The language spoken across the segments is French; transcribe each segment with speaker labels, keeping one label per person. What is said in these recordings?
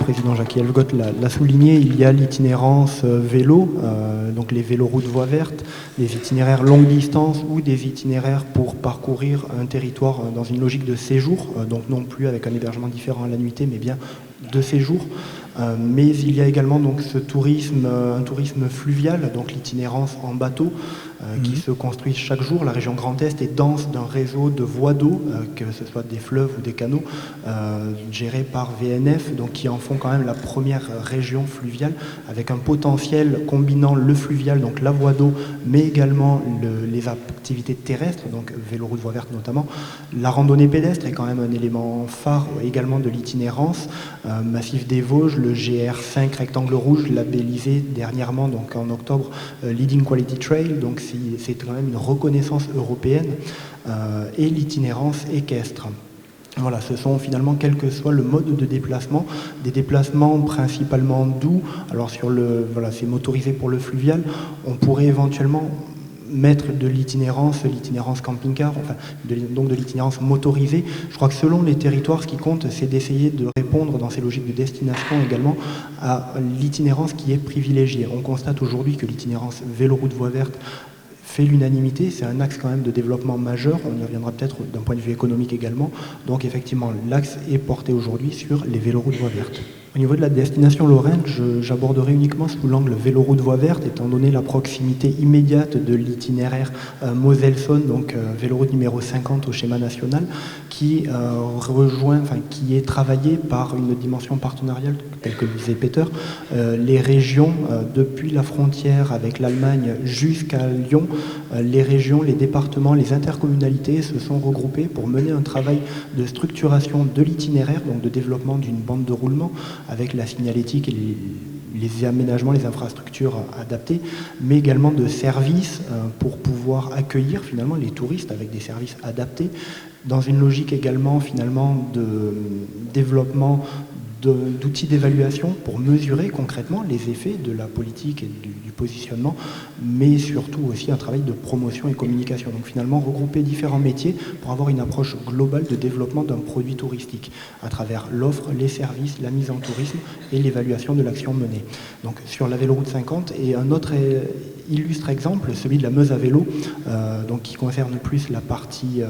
Speaker 1: président Jacques Helgott l'a souligné, il y a l'itinérance vélo, donc les véloroutes voies vertes, les itinéraires longue distance ou des itinéraires pour parcourir un territoire dans une logique de séjour, donc non plus avec un hébergement différent à la nuitée, mais bien de séjour. Mais il y a également donc ce tourisme, un tourisme fluvial, donc l'itinérance en bateau, qui se construit chaque jour. La région Grand Est est dense d'un réseau de voies d'eau, que ce soit des fleuves ou des canaux, gérés par VNF, donc qui en font quand même la première région fluviale, avec un potentiel combinant le fluvial, donc la voie d'eau, mais également les activités terrestres, donc véloroute voie verte notamment. La randonnée pédestre est quand même un élément phare également de l'itinérance. Massif des Vosges, le GR5 rectangle rouge, labellisé dernièrement, donc en octobre, Leading Quality Trail, donc c'est quand même une reconnaissance européenne, et l'itinérance équestre. Voilà, ce sont finalement, quel que soit le mode de déplacement, des déplacements principalement doux. Alors c'est motorisé pour le fluvial, on pourrait éventuellement mettre de l'itinérance camping-car, donc de l'itinérance motorisée. Je crois que selon les territoires, ce qui compte, c'est d'essayer de répondre dans ces logiques de destination également à l'itinérance qui est privilégiée. On constate aujourd'hui que l'itinérance véloroute voie verte fait l'unanimité, c'est un axe quand même de développement majeur, on y reviendra peut-être d'un point de vue économique également, donc effectivement l'axe est porté aujourd'hui sur les véloroutes voies vertes. Au niveau de la destination Lorraine, j'aborderai uniquement sous l'angle véloroute voie verte, étant donné la proximité immédiate de l'itinéraire Moselle-Saône, donc véloroute numéro 50 au schéma national, qui qui est travaillé par une dimension partenariale, telle que le disait Peter, les régions, depuis la frontière avec l'Allemagne jusqu'à Lyon, les régions, les départements, les intercommunalités se sont regroupés pour mener un travail de structuration de l'itinéraire, donc de développement d'une bande de roulement, avec la signalétique et les aménagements, les infrastructures adaptées, mais également de services pour pouvoir accueillir finalement les touristes avec des services adaptés, dans une logique également finalement de développement d'outils d'évaluation pour mesurer concrètement les effets de la politique et du positionnement, mais surtout aussi un travail de promotion et communication. Donc finalement regrouper différents métiers pour avoir une approche globale de développement d'un produit touristique à travers l'offre, les services, la mise en tourisme et l'évaluation de l'action menée. Donc sur la véloroute 50, et un autre illustre exemple, celui de la Meuse à vélo, donc qui concerne plus la partie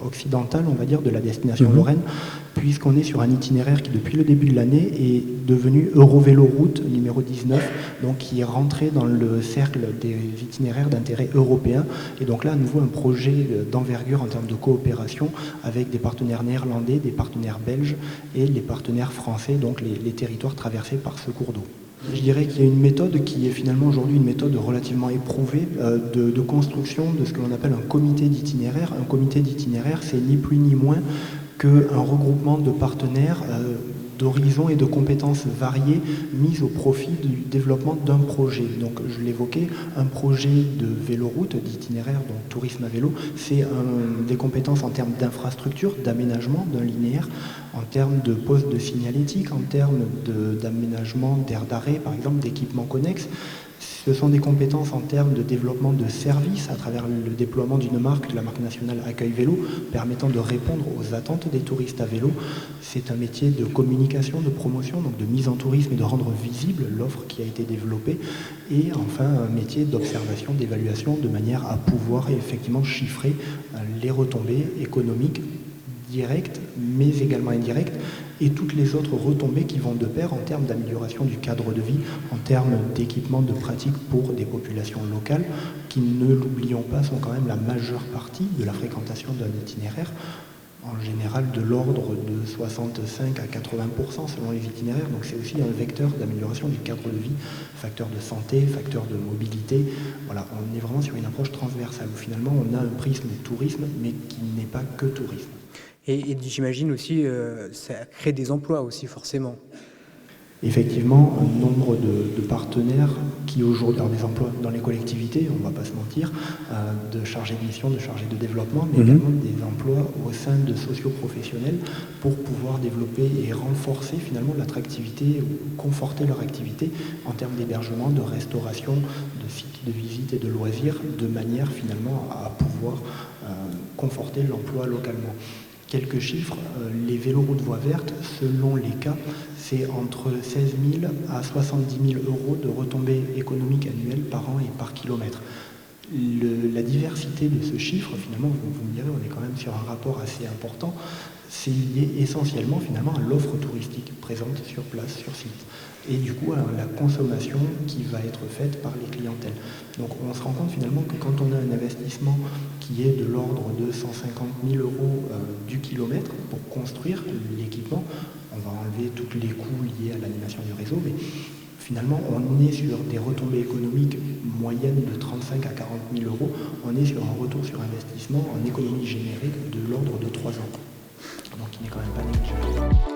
Speaker 1: occidentale, on va dire, de la destination Lorraine, puisqu'on est sur un itinéraire qui, depuis le début de l'année, est devenu Eurovéloroute numéro 19, donc qui est rentré dans le cercle des itinéraires d'intérêt européen. Et donc là, à nouveau, un projet d'envergure en termes de coopération avec des partenaires néerlandais, des partenaires belges et les partenaires français, donc les territoires traversés par ce cours d'eau. Je dirais qu'il y a une méthode qui est finalement aujourd'hui une méthode relativement éprouvée de construction de ce que l'on appelle un comité d'itinéraire. Un comité d'itinéraire, c'est ni plus ni moins qu'un regroupement de partenaires d'horizons et de compétences variées mises au profit du développement d'un projet. Donc je l'évoquais, un projet de véloroute, d'itinéraire, donc tourisme à vélo, c'est des compétences en termes d'infrastructure, d'aménagement d'un linéaire, en termes de poste de signalétique, en termes d'aménagement d'aires d'arrêt, par exemple, d'équipements connexes. Ce sont des compétences en termes de développement de services à travers le déploiement d'une marque, la marque nationale Accueil Vélo, permettant de répondre aux attentes des touristes à vélo. C'est un métier de communication, de promotion, donc de mise en tourisme et de rendre visible l'offre qui a été développée. Et enfin, un métier d'observation, d'évaluation, de manière à pouvoir effectivement chiffrer les retombées économiques directes, mais également indirectes, et toutes les autres retombées qui vont de pair en termes d'amélioration du cadre de vie, en termes d'équipement de pratique pour des populations locales, qui, ne l'oublions pas, sont quand même la majeure partie de la fréquentation d'un itinéraire, en général de l'ordre de 65 à 80% selon les itinéraires. Donc c'est aussi un vecteur d'amélioration du cadre de vie, facteur de santé, facteur de mobilité. Voilà, on est vraiment sur une approche transversale où finalement on a un prisme tourisme, mais qui n'est pas que tourisme.
Speaker 2: Et j'imagine aussi, ça crée des emplois aussi forcément.
Speaker 1: Effectivement, un nombre de partenaires qui aujourd'hui, alors des emplois dans les collectivités, on ne va pas se mentir, de chargés de mission, de chargés de développement, mais également des emplois au sein de socio-professionnels pour pouvoir développer et renforcer finalement l'attractivité ou conforter leur activité en termes d'hébergement, de restauration, de sites de visite et de loisirs, de manière finalement à pouvoir conforter l'emploi localement. Quelques chiffres, les véloroutes voies vertes, selon les cas, c'est entre 16 000 à 70 000 euros de retombées économiques annuelles par an et par kilomètre. La diversité de ce chiffre, finalement, vous me direz, on est quand même sur un rapport assez important, c'est lié essentiellement finalement à l'offre touristique présente sur place, sur site, et du coup à la consommation qui va être faite par les clientèles. Donc on se rend compte finalement que quand on a un investissement qui est de l'ordre de 150 000 euros du kilomètre pour construire l'équipement, on va enlever tous les coûts liés à l'animation du réseau, mais finalement, on est sur des retombées économiques moyennes de 35 à 40 000 euros. On est sur un retour sur investissement en économie générique de l'ordre de 3 ans. Donc, il n'est quand même pas négligeable.